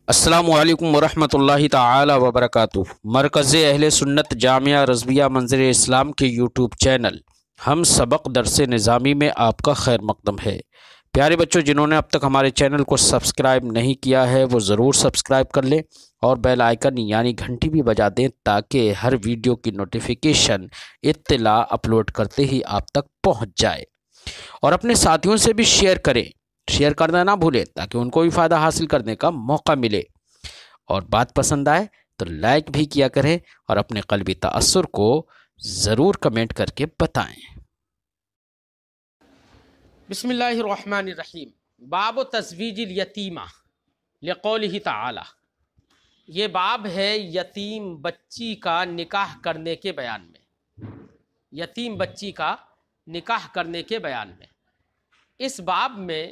السلام علیکم ورحمۃ اللہ تعالی وبرکاتہ۔ مرکز اہل سنت جامعہ رضویہ منظر اسلام کے یوٹیوب چینل ہم سبق درس نظامی میں آپ کا خیر مقدم ہے۔ پیارے بچوں، جنہوں نے اب تک ہمارے چینل کو سبسکرائب نہیں کیا ہے وہ ضرور سبسکرائب کر لیں اور بیل آئیکن یعنی گھنٹی بھی بجا دیں تاکہ ہر ویڈیو کی نوٹیفیکیشن اطلاع اپلوڈ کرتے ہی آپ تک پہنچ جائے، اور اپنے ساتھیوں سے بھی شیئر کرنا نہ بھولیں تاکہ ان کو بھی فائدہ حاصل کرنے کا موقع ملے، اور بات پسند آئے تو لائک بھی کیا کریں اور اپنے قلبی تأثر کو ضرور کمنٹ کر کے بتائیں۔ بسم اللہ الرحمن الرحیم۔ باب تزویج الیتیمہ لقولہ تعالی، یہ باب ہے یتیم بچی کا نکاح کرنے کے بیان میں، یتیم بچی کا نکاح کرنے کے بیان میں۔ اس باب میں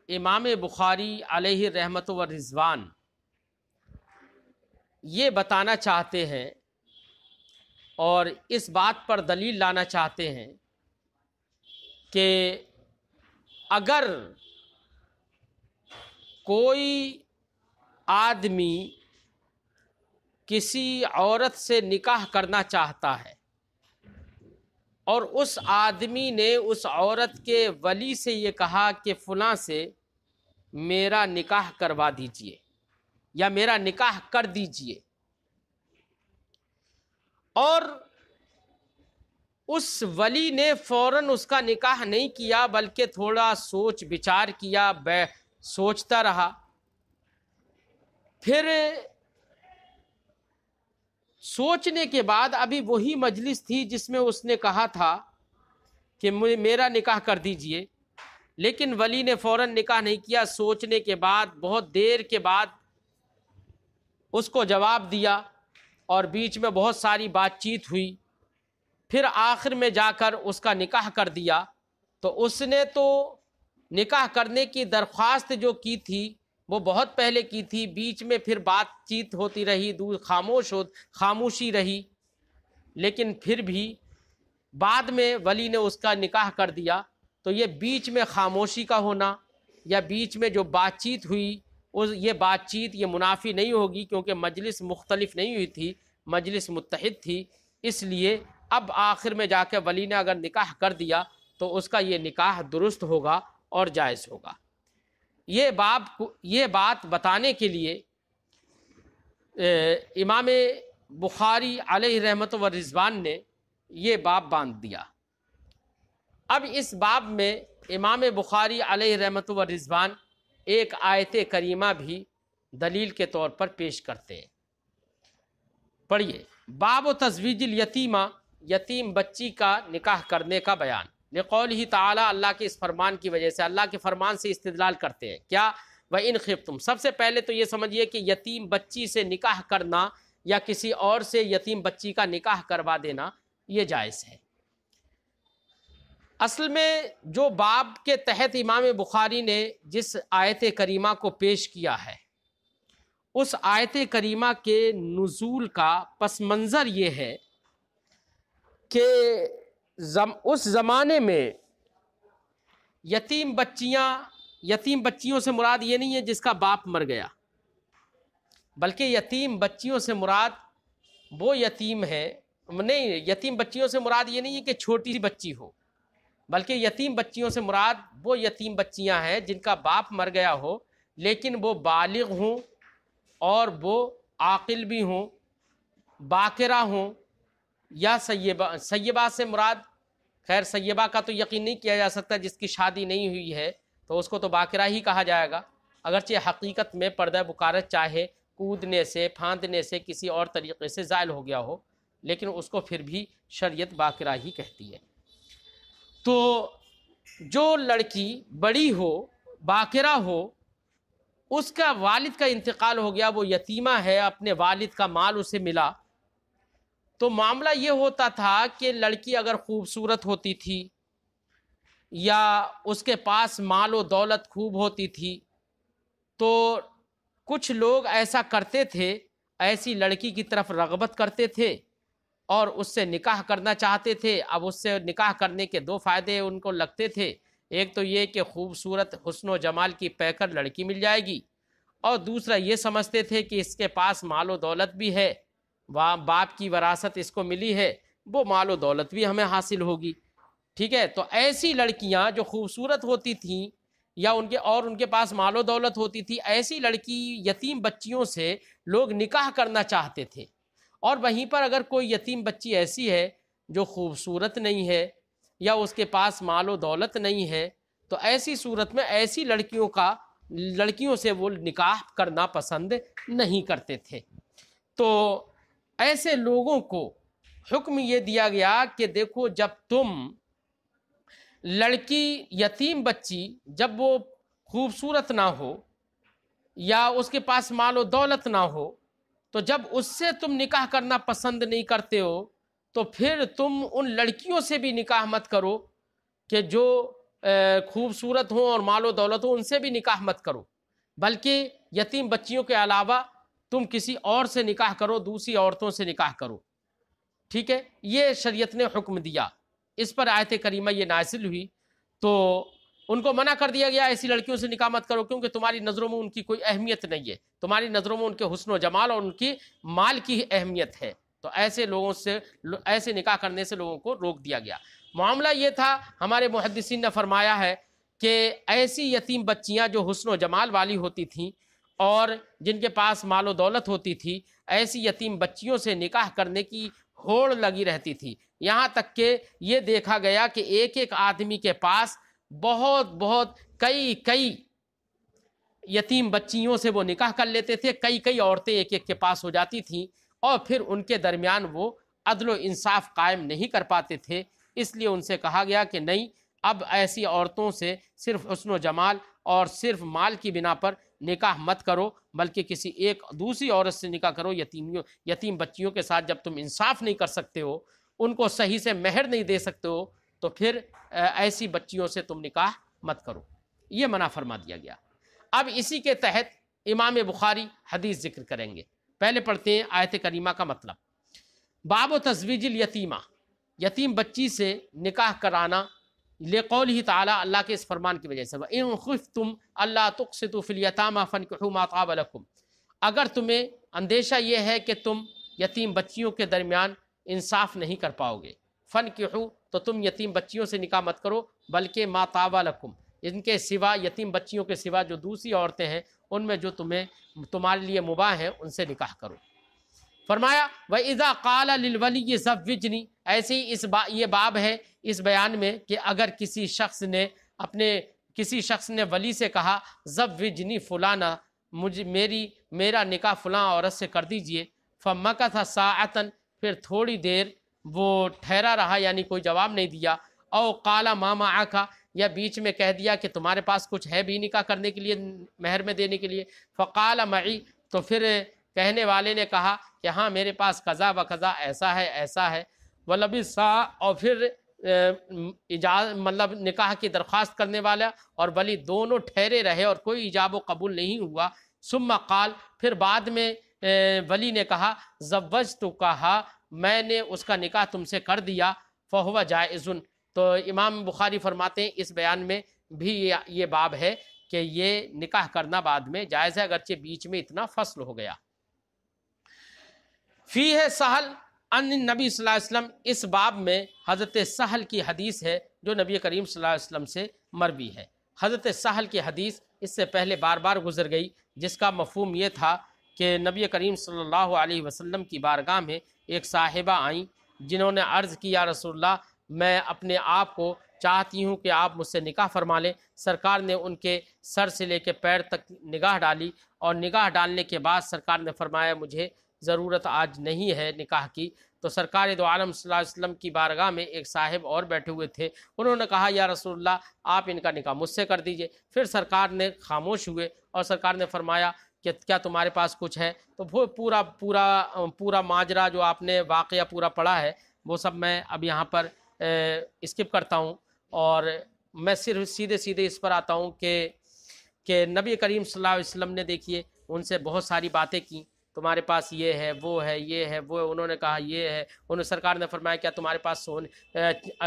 امام بخاری علیہ رحمت و رضوان یہ بتانا چاہتے ہیں اور اس بات پر دلیل لانا چاہتے ہیں کہ اگر کوئی آدمی کسی عورت سے نکاح کرنا چاہتا ہے اور اس آدمی نے اس عورت کے ولی سے یہ کہا کہ فلاں سے میرا نکاح کروا دیجئے یا میرا نکاح کر دیجئے، اور اس ولی نے فوراً اس کا نکاح نہیں کیا بلکہ تھوڑا سوچ بچار کیا، سوچتا رہا، پھر سوچنے کے بعد ابھی وہی مجلس تھی جس میں اس نے کہا تھا کہ میرا نکاح کر دیجئے، لیکن ولی نے فوراً نکاح نہیں کیا، سوچنے کے بعد بہت دیر کے بعد اس کو جواب دیا اور بیچ میں بہت ساری بات چیت ہوئی، پھر آخر میں جا کر اس کا نکاح کر دیا، تو اس نے تو نکاح کرنے کی درخواست جو کی تھی وہ بہت پہلے کی تھی، بیچ میں پھر بات چیت ہوتی رہی، خاموشی رہی، لیکن پھر بھی بعد میں ولی نے اس کا نکاح کر دیا، تو یہ بیچ میں خاموشی کا ہونا یا بیچ میں جو بات چیت ہوئی یہ بات چیت یہ منافی نہیں ہوگی، کیونکہ مجلس مختلف نہیں ہوئی تھی، مجلس متحد تھی، اس لیے اب آخر میں جا کے ولی نے اگر نکاح کر دیا تو اس کا یہ نکاح درست ہوگا اور جائز ہوگا۔ یہ بات بتانے کے لیے امام بخاری علیہ رحمت و رضوان نے یہ باب باندھ دیا۔ اب اس باب میں امام بخاری علیہ رحمت و رضوان ایک آیت کریمہ بھی دلیل کے طور پر پیش کرتے ہیں۔ پڑھیے، باب تزویج الیتیمہ، یتیم بچی کا نکاح کرنے کا بیان، لقولہ تعالی، اللہ کے اس فرمان کی وجہ سے، اللہ کے فرمان سے استدلال کرتے ہیں کیا؟ وَإِنْ خِفْتُمْ، سب سے پہلے تو یہ سمجھیے کہ یتیم بچی سے نکاح کرنا یا کسی اور سے یتیم بچی کا نکاح کروا دینا یہ جائز ہے۔ اصل میں جو باب کے تحت امام بخاری نے جس آیت کریمہ کو پیش کیا ہے، اس آیت کریمہ کے نزول کا پس منظر یہ ہے کہ اس زمانے میں یتیم بچیوں سے مراد یہ نہیں ہے جس کا باپ مر گیا، بلکہ یتیم بچیوں سے مراد وہ یتیم ہے، نہیں، یتیم بچیوں سے مراد یہ نہیں ہے کہ چھوٹی سی بچی ہو، بلکہ یتیم بچیوں سے مراد وہ یتیم بچیاں ہیں جن کا باپ مر گیا ہو لیکن وہ بالغ ہوں اور وہ عاقل بھی ہوں، باکرہ ہوں، یا سیبہ سے مراد، خیر سیبہ کا تو یقین نہیں کیا جا سکتا، جس کی شادی نہیں ہوئی ہے تو اس کو تو باکرہ ہی کہا جائے گا، اگرچہ حقیقت میں پردہ بکارت چاہے کودنے سے پھاندنے سے کسی اور طریقے سے زائل ہو گیا ہو، لیکن اس کو پھر بھی شریعت باکرہ ہی کہتی ہے۔ تو جو لڑکی بڑی ہو، باکرہ ہو، اس کا والد کا انتقال ہو گیا، وہ یتیمہ ہے، اپنے والد کا مال اسے ملا، تو معاملہ یہ ہوتا تھا کہ لڑکی اگر خوبصورت ہوتی تھی یا اس کے پاس مال و دولت خوب ہوتی تھی تو کچھ لوگ ایسا کرتے تھے، ایسی لڑکی کی طرف رغبت کرتے تھے اور اس سے نکاح کرنا چاہتے تھے۔ اب اس سے نکاح کرنے کے دو فائدے ان کو لگتے تھے، ایک تو یہ کہ خوبصورت حسن و جمال کی پیکر لڑکی مل جائے گی، اور دوسرا یہ سمجھتے تھے کہ اس کے پاس مال و دولت بھی ہے، باپ کی وراثت اس کو ملی ہے، وہ مال و دولت بھی ہمیں حاصل ہوگی، ٹھیک ہے۔ تو ایسی لڑکیاں جو خوبصورت ہوتی تھیں یا ان کے پاس مال و دولت ہوتی تھی، ایسی لڑکی یتیم بچیوں سے لوگ نکاح کرنا چاہتے تھے۔ اور وہیں پر اگر کوئی یتیم بچی ایسی ہے جو خوبصورت نہیں ہے یا اس کے پاس مال و دولت نہیں ہے، تو ایسی صورت میں ایسی لڑکیوں سے وہ نکاح کرنا پسند نہیں کرتے تھے۔ تو ایسے لوگوں کو حکم یہ دیا گیا کہ دیکھو، جب تم لڑکی یتیم بچی جب وہ خوبصورت نہ ہو یا اس کے پاس مال و دولت نہ ہو، تو جب اس سے تم نکاح کرنا پسند نہیں کرتے ہو تو پھر تم ان لڑکیوں سے بھی نکاح مت کرو کہ جو خوبصورت ہوں اور مال و دولت ہو، ان سے بھی نکاح مت کرو، بلکہ یتیم بچیوں کے علاوہ تم کسی اور سے نکاح کرو، دوسری عورتوں سے نکاح کرو، ٹھیک ہے۔ یہ شریعت نے حکم دیا، اس پر آیت کریمہ یہ نازل ہوئی، تو ان کو منع کر دیا گیا ایسی لڑکیوں سے نکاح مت کرو، کیونکہ تمہاری نظروں میں ان کی کوئی اہمیت نہیں ہے، تمہاری نظروں میں ان کے حسن و جمال اور ان کی مال کی اہمیت ہے، تو ایسے لوگوں سے ایسے نکاح کرنے سے لوگوں کو روک دیا گیا۔ معاملہ یہ تھا، ہمارے محدثین نے فرمایا ہے کہ ایسی یتیم بچیاں جو حسن و جمال والی ہوتی تھیں اور جن کے پاس مال و دولت ہوتی تھی، ایسی یتیم بچیوں سے نکاح کرنے کی ہوڑ لگی رہتی تھی، یہاں تک کہ یہ دیکھا گیا کہ ایک ایک آدمی کے پاس بہت کئی یتیم بچیوں سے وہ نکاح کر لیتے تھے، کئی عورتیں ایک ایک کے پاس ہو جاتی تھیں، اور پھر ان کے درمیان وہ عدل و انصاف قائم نہیں کر پاتے تھے۔ اس لیے ان سے کہا گیا کہ نہیں، اب ایسی عورتوں سے صرف حسن و جمال اور صرف مال کی بنا پر نکاح مت کرو، بلکہ کسی ایک دوسری عورت سے نکاح کرو۔ یتیم بچیوں کے ساتھ جب تم انصاف نہیں کر سکتے ہو، ان کو صحیح سے مہر نہیں دے سکتے ہو، تو پھر ایسی بچیوں سے تم نکاح مت کرو، یہ منع فرما دیا گیا۔ اب اسی کے تحت امام بخاری حدیث ذکر کریں گے۔ پہلے پڑھتے ہیں آیت کریمہ کا مطلب۔ باب و تزویج الیتیمہ، یتیم بچی سے نکاح کرانا، لقولہ تعالی، اللہ کے اس فرمان کی وجہ سے، وَإِن خِفْتُمْ أَلَّا تُقْسِطُوا فِي الْيَتَامَى فَانكِحُوا مَا طَابَ لَكُمْ، اگر تمہیں اندیشہ یہ ہے کہ تم یتیم بچیوں کے درمیان انصاف نہیں کر پاؤ گے، فَانكِحُوا، تو تم یتیم بچیوں سے نکاح مت کرو، بلکہ مَا طَابَ لَكُمْ، ان کے سوا، یتیم بچیوں کے سوا جو دوسری عورتیں ہیں ان میں جو تمہارے لیے مباح ہیں ان سے نکاح کرو۔ فرمایا وَإِذَا قَالَ لِلْوَلِيِّ زَوِّجْنِي، ایسے ہی یہ باب ہے اس بیان میں کہ اگر کسی شخص نے ولی سے کہا زوِّجْنِی فلانا، میرا نکاح فلاں عورت سے کر دیجئے، فَمَكَثَ سَاعَةً، پھر تھوڑی دیر وہ ٹھہرا رہا، یعنی کوئی جواب نہیں دیا، او قَالَ مَا مَعَكَ، یا بیچ میں کہہ دیا کہ تمہارے پاس کچھ ہے بھی نکاح کرنے کے لیے، مہر میں دینے کے لیے، فَقَالَ مَعِي، تو پھر کہنے والے نے کہا کہ ہاں میرے پاس قضا و قضا، ایسا ہے، وَلَبِثَا، اور پھر مطلب نکاح کی درخواست کرنے والا اور ولی دونوں ٹھہرے رہے اور کوئی ایجاب و قبول نہیں ہوا، ثم قال، پھر بعد میں ولی نے کہا زوجتکہا، میں نے اس کا نکاح تم سے کر دیا، فہو جائز، تو امام بخاری فرماتے ہیں اس بیان میں بھی یہ باب ہے کہ یہ نکاح کرنا بعد میں جائز ہے، اگرچہ بیچ میں اتنا فصل ہو گیا۔ فیہ سہل ان نبی صلی اللہ علیہ وسلم، اس باب میں حضرت سہل کی حدیث ہے جو نبی کریم صلی اللہ علیہ وسلم سے مروی ہے۔ حضرت سہل کی حدیث اس سے پہلے بار گزر گئی، جس کا مفہوم یہ تھا کہ نبی کریم صلی اللہ علیہ وسلم کی بارگاہ میں ایک صاحبہ آئیں جنہوں نے عرض کی، یا رسول اللہ، میں اپنے آپ کو چاہتی ہوں کہ آپ مجھ سے نکاح فرما لیں۔ سرکار نے ان کے سر سے لے کے پیر تک نگاہ ڈالی، اور نگاہ ڈالنے کے بعد سرکار نے فرمایا مجھے ضرورت آج نہیں ہے نکاح کی۔ تو سرکار دو عالم صلی اللہ علیہ وسلم کی بارگاہ میں ایک صاحب اور بیٹھے ہوئے تھے، انہوں نے کہا یا رسول اللہ، آپ ان کا نکاح مجھ سے کر دیجئے۔ پھر سرکار نے خاموش ہوئے اور سرکار نے فرمایا کہ کیا تمہارے پاس کچھ ہے؟ تو وہ پورا ماجرا جو آپ نے واقعہ پورا پڑھا ہے، وہ سب میں اب یہاں پر اسکپ کرتا ہوں، اور میں صرف سیدھے اس پر آتا ہوں کہ نبی کریم صلی اللہ علیہ وسلم نے دیکھیے ان سے بہت ساری باتیں کی، تمہارے پاس یہ ہے، وہ ہے، یہ ہے، وہ ہے، انہوں نے کہا یہ ہے، انہوں سرکار نے فرمایا کیا تمہارے پاس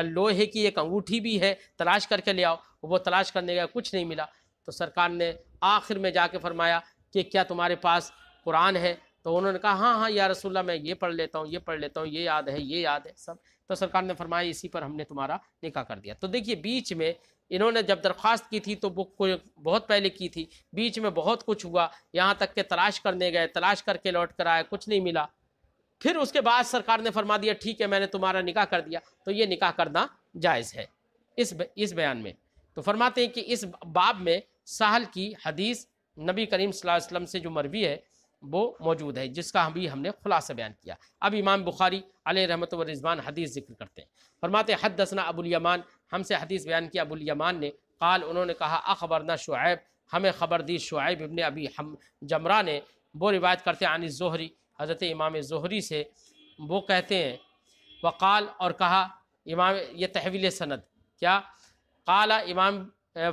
لوہے کی ایک انگوٹھی بھی ہے، تلاش کر کے لے آؤ۔ وہ تلاش کرنے گیا، کچھ نہیں ملا، تو سرکار نے آخر میں جا کے فرمایا کہ کیا تمہارے پاس قرآن ہے؟ تو انہوں نے کہا ہاں ہاں یا رسول اللہ، میں یہ پڑھ لیتا ہوں، یہ پڑھ لیتا ہوں، یہ یاد ہے، یہ یاد ہے سب۔ تو سرکار نے فرمایا اسی پر ہم نے تمہارا نکاح کر دیا۔ تو دیکھیے بیچ میں انہوں نے جب درخواست کی تھی تو وہ بہت پہلے کی تھی، بیچ میں بہت کچھ ہوا، یہاں تک کہ تلاش کرنے گئے، تلاش کر کے لوٹ کر آئے، کچھ نہیں ملا۔ پھر اس کے بعد سرکار نے فرما دیا ٹھیک ہے میں نے تمہارا نکاح کر دیا، تو یہ نکاح کرنا جائز ہے اس بیان میں۔ تو فرماتے ہیں کہ اس باب میں سہل کی حدیث نبی کریم صلی اللہ علیہ وسلم سے جو مروی ہے وہ موجود ہے، جس کا ہم نے خلاصہ بیان کیا۔ اب امام بخاری علیہ رحمۃ و رضوان حدیث ذکر کرتے ہیں۔ فرماتے ہیں حدثنا ابو الیمان، ہم سے حدیث بیان کیا ابو الیمان نے، قال انہوں نے کہا اخبرنا شعیب، ہمیں خبر دی شعیب ابن ابی جمرہ نے، وہ روایت کرتے ہیں عن الزہری، حضرت امام زہری سے، وہ کہتے ہیں وقال اور کہا امام، یہ تحویل سند کیا، قال امام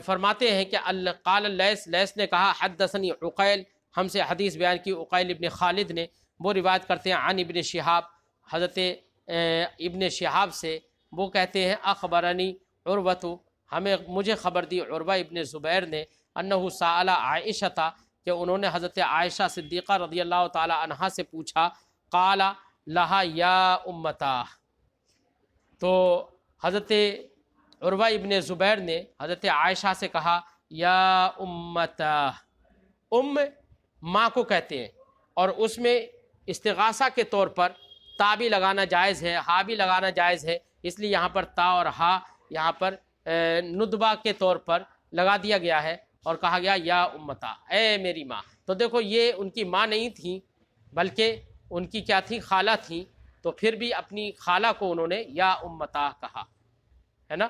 فرماتے ہیں کہ قال لیث نے کہا حدثنی عقیل، ہم سے حدیث بیان کی عقیل ابن خالد نے، وہ روایت کرتے ہیں عن ابن شہاب، حضرت ابن شہاب سے، وہ کہتے ہیں اخبرنی عروۃ، مجھے خبر دی عروہ ابن زبیر نے، انہ سأل عائشہ، کہ انہوں نے حضرت عائشہ صدیقہ رضی اللہ تعالی عنہا سے پوچھا، قال لہا یا امتا، تو حضرت عروہ ابن زبیر نے حضرت عائشہ سے کہا یا امتا، ماں کو کہتے ہیں، اور اس میں استغاثہ کے طور پر تا بھی لگانا جائز ہے، ہا بھی لگانا جائز ہے، اس لیے یہاں پر تا اور ہا یہاں پر ندبہ کے طور پر لگا دیا گیا ہے، اور کہا گیا یا امتا، اے میری ماں۔ تو دیکھو یہ ان کی ماں نہیں تھیں بلکہ ان کی کیا تھی، خالہ تھیں، تو پھر بھی اپنی خالہ کو انہوں نے یا امتا کہا ہے نا۔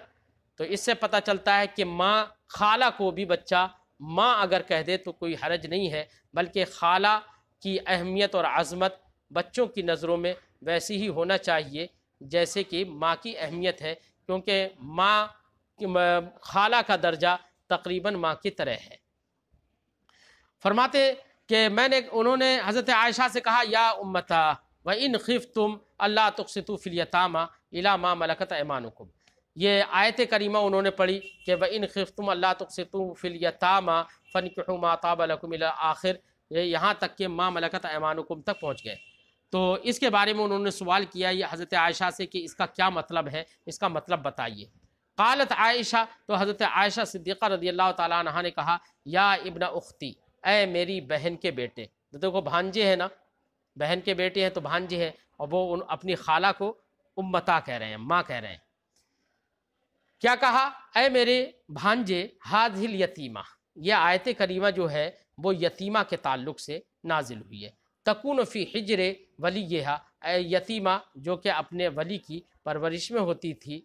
تو اس سے پتہ چلتا ہے کہ ماں، خالہ کو بھی بچہ ماں اگر کہہ دے تو کوئی حرج نہیں ہے، بلکہ خالہ کی اہمیت اور عظمت بچوں کی نظروں میں ویسی ہی ہونا چاہیے جیسے کہ ماں کی اہمیت ہے، کیونکہ ماں، خالہ کا درجہ تقریباً ماں کی طرح ہے۔ فرماتے کہ انہوں نے حضرت عائشہ سے کہا یا امتا وَإِنْ خِفْتُمْ أَلَّا تُقْسِطُوا فِي الْيَتَامَى إِلَىٰ مَا مَلَكَتْ أَيْمَانُكُمْ، یہ آیت کریمہ انہوں نے پڑھی کہ وَإِنْ خِفْتُمْ أَلَّا تُقْسِطُوا فِي الْيَتَامَى فَانكِحُوا مَا طَابَ لَكُمْ إِلَىٰ آخر، یہاں تک کہ مَا مَلَكَتْ أَيْمَانُكُمْ تک پہنچ گئے۔ تو اس کے بارے میں انہوں نے سوال کیا یہ حضرت عائشہ سے کہ اس کا کیا مطلب ہے، اس کا مطلب بتائیے۔ قالت عائشہ، تو حضرت عائشہ صدیقہ رضی اللہ تعالیٰ عنہا نے کہا یا ابن اختی، اے میری بہن کے بیٹے۔ تو دیکھو بھانجے ہیں نا، بہن کے بیٹے ہیں تو بھانجے ہیں، اور وہ اپنی خالہ کو امتا کہہ رہے ہیں، ماں کہہ رہے ہیں۔ کیا کہا، اے میرے بھانجے، ہذہ الیتیمہ، یہ آیت کریمہ جو ہے وہ یتیمہ کے تعلق سے نازل ہوئی ہے۔ تکون فی حجر ولیہا، اے یتیمہ جو کہ اپنے ولی کی پرورش میں ہوتی تھی،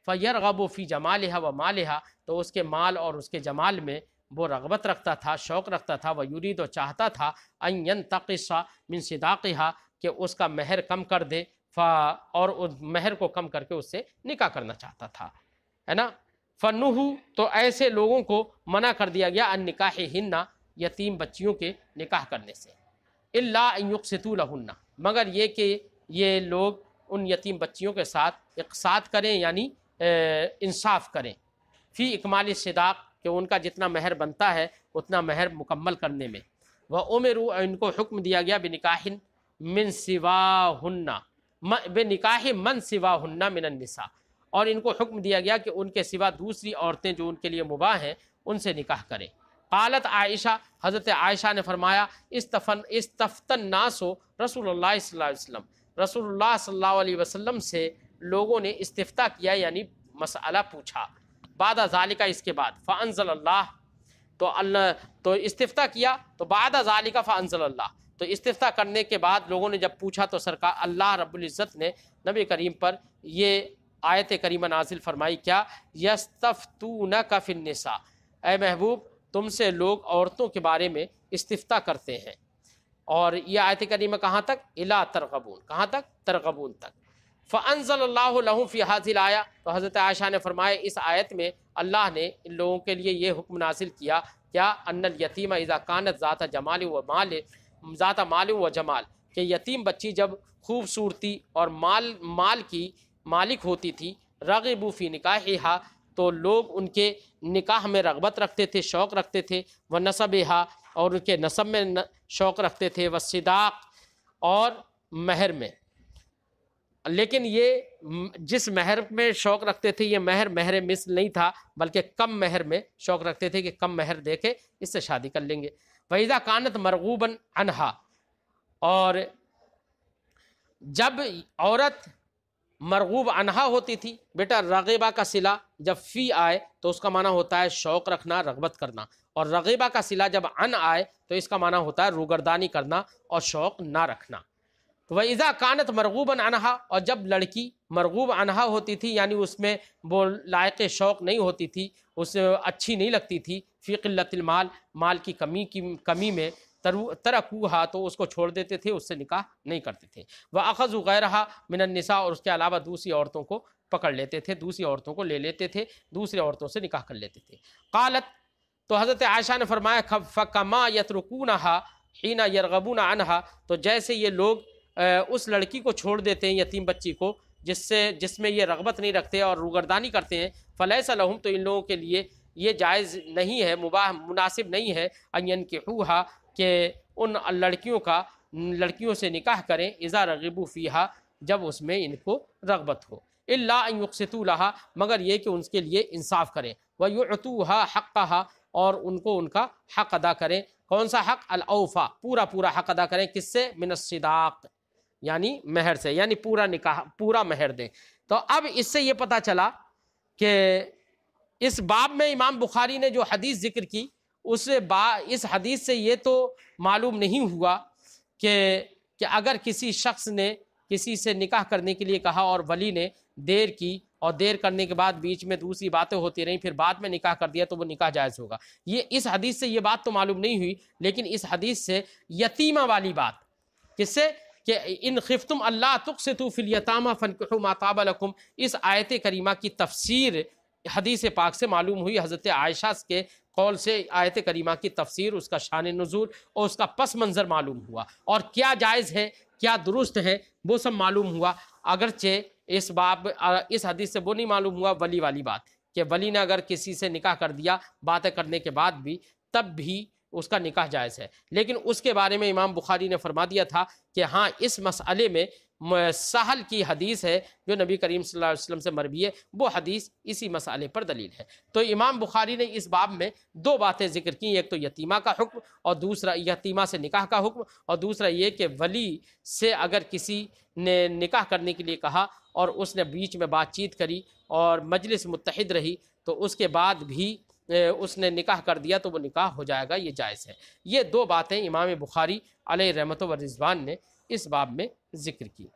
فیرغب فی جمالہا و مالہا، تو اس کے مال اور اس کے جمال میں وہ رغبت رکھتا تھا، شوق رکھتا تھا، ویرید و چاہتا تھا، ان ینتقص من صداقہا، کہ اس کا مہر کم کر دے، اور اس مہر کو کم کر کے اس سے نکاح کرنا چاہتا تھا، ہے نا۔ فنہو، تو ایسے لوگوں کو منع کر دیا گیا، ان نکاحہن، یتیم بچیوں کے نکاح کرنے سے، الا ان یقسطوا لہن، مگر یہ کہ یہ لوگ ان یتیم بچیوں کے ساتھ اقساط کریں، یعنی انصاف کریں، فی اکمال الصداق، کہ ان کا جتنا مہر بنتا ہے اتنا مہر مکمل کرنے میں۔ وَأُمِرُوا، ان کو حکم دیا گیا بنکاح من سواہن، بنکاح من سواہن من النساء، اور ان کو حکم دیا گیا کہ ان کے سوا دوسری عورتیں جو ان کے لیے مباح ہیں ان سے نکاح کریں۔ قالت عائشہ، حضرت عائشہ نے فرمایا استفتى الناس رسول اللہ صلی اللہ علیہ وسلم، رسول اللہ صلی اللہ علیہ وسلم سے لوگوں نے استفتاء کیا، یعنی مسئلہ پوچھا، بعد ذالک، اس کے بعد، فانزل اللہ، تو استفتاء کیا، تو بعد ذالک فانزل اللہ، تو استفتاء کرنے کے بعد لوگوں نے جب پوچھا تو سرکار اللہ رب العزت نے نبی کریم پر یہ آیت کریمہ نازل فرمائی، کیا، یستفتونک فی النساء، اے محبوب تم سے لوگ عورتوں کے بارے میں استفتاء کرتے ہیں۔ اور یہ آیت کریمہ کہاں تک، الا ترغبون، کہاں تک، ترغبون تک۔ فانزل اللہ لہم فی ہذہ الآیہ، تو حضرت عائشہ نے فرمایا اس آیت میں اللہ نے ان لوگوں کے لیے یہ حکم نازل کیا، کیا، ان الیتیم اذا کانت ذات جمال و مال، ذات مال و جمال، کہ یتیم بچی جب خوبصورتی اور مال کی مالک ہوتی تھی، رغبوا فی نکاحہا، تو لوگ ان کے نکاح میں رغبت رکھتے تھے، شوق رکھتے تھے، ونسبہا، اور ان کے نسب میں شوق رکھتے تھے، والصداق اور مہر میں. لیکن یہ جس مہر میں شوق رکھتے تھے یہ مہر مثل نہیں تھا، بلکہ کم مہر میں شوق رکھتے تھے کہ کم مہر دے کے اس سے شادی کر لیں گے. وَإِذَا كَانَتْ مَرْغُوبًا عَنْهَا، اور جب عورت مرغوب عنہا ہوتی تھی، بیٹا رغیبہ کا صلہ جب فی آئے تو اس کا معنی ہوتا ہے شوق رکھنا، رغبت کرنا، اور رغیبہ کا صلہ جب عن آئے تو اس کا معنی ہوتا ہے روگردانی کرنا اور شوق نہ رکھنا. وَإِذَا كَانَتْ مَرْغُوبًا عَنْهَا، اور جب لڑکی مرغوب عنہا ہوتی تھی یعنی اس میں وہ لائق شوق نہیں ہوتی تھی، اس اچھی نہیں لگتی تھی، فی قلت المال، مال کی کمی میں، ترکوہا تو اس کو چھوڑ دیتے تھے، اس سے نکاح نہیں کرتے تھے. وَأَخَذُوا غَيْرَهَا مِنَ النِّسَاء، اور اس کے علاوہ دوسری عورتوں کو پکڑ لیتے تھے، دوسری عورتوں کو لے لیتے تھے، دوسری عورتوں سے نکاح کر لیتے تھے. قالت، تو حضرت عائشہ نے فرمایا فَكَمَا يَتْرُكُونَهَا حِينَ يَرْغَبُونَ عَنْهَا، تو جیسے یہ لوگ اس لڑکی کو چھوڑ دیتے ہیں، یتیم بچی کو، جس میں یہ رغبت نہیں رکھتے اور روگردانی کرتے ہیں، فَلَيْسَ لَهُمْ، تو ان لوگوں کے لیے یہ جائز نہیں ہے، مباح مناسب نہیں ہے، أَن يَنْكِحُوهَا، کہ ان لڑکیوں سے نکاح کریں، اذا رغبوا فیہا، جب اس میں ان کو رغبت ہو، الا ان یقسطوا لها، مگر یہ کہ ان کے لیے انصاف کریں، ویعطوها حقها، اور ان کو ان کا حق ادا کریں. کون سا حق؟ الاوفا، پورا حق ادا کریں. کس سے؟ من الصداق، یعنی مہر سے، یعنی پورا نکاح، پورا مہر دیں. تو اب اس سے یہ پتہ چلا کہ اس باب میں امام بخاری نے جو حدیث ذکر کی، اس حدیث سے یہ تو معلوم نہیں ہوا کہ اگر کسی شخص نے کسی سے نکاح کرنے کے لیے کہا اور ولی نے دیر کی، اور دیر کرنے کے بعد بیچ میں دوسری باتیں ہوتی رہیں، پھر بعد میں نکاح کر دیا تو وہ نکاح جائز ہوگا. اس حدیث سے یہ بات تو معلوم نہیں ہوئی، لیکن اس حدیث سے یتیمہ والی بات، کس سے؟ کہ ان خفتم اللہ تقسطوا فی الیتامى فانکحوا ما طاب لکم، اس آیت کریمہ کی تفسیر حدیث پاک سے معلوم ہوئی. حضرت عائشہ کے قول سے آیت کریمہ کی تفسیر، اس کا شان نزول اور اس کا پس منظر معلوم ہوا، اور کیا جائز ہے کیا درست ہے وہ سب معلوم ہوا. اگرچہ اس حدیث سے وہ نہیں معلوم ہوا ولی والی بات، کہ ولی نے اگر کسی سے نکاح کر دیا باتیں کرنے کے بعد بھی، تب بھی اس کا نکاح جائز ہے. لیکن اس کے بارے میں امام بخاری نے فرما دیا تھا کہ ہاں اس مسئلے میں سہل کی حدیث ہے جو نبی کریم صلی اللہ علیہ وسلم سے مروی ہے، وہ حدیث اسی مسئلے پر دلیل ہے. تو امام بخاری نے اس باب میں دو باتیں ذکر کی، ایک تو یتیمہ کا حکم، اور دوسرا یتیمہ سے نکاح کا حکم، اور دوسرا یہ کہ ولی سے اگر کسی نے نکاح کرنے کے لیے کہا اور اس نے بیچ میں بات چیت کری اور مجلس متحد رہی، تو اس کے بعد بھی اس نے نکاح کر دیا تو وہ نکاح ہو جائے گا، یہ جائز ہے. یہ دو باتیں امام بخاری علیہ رحمت و رضوان نے اس باب میں ذکر کی.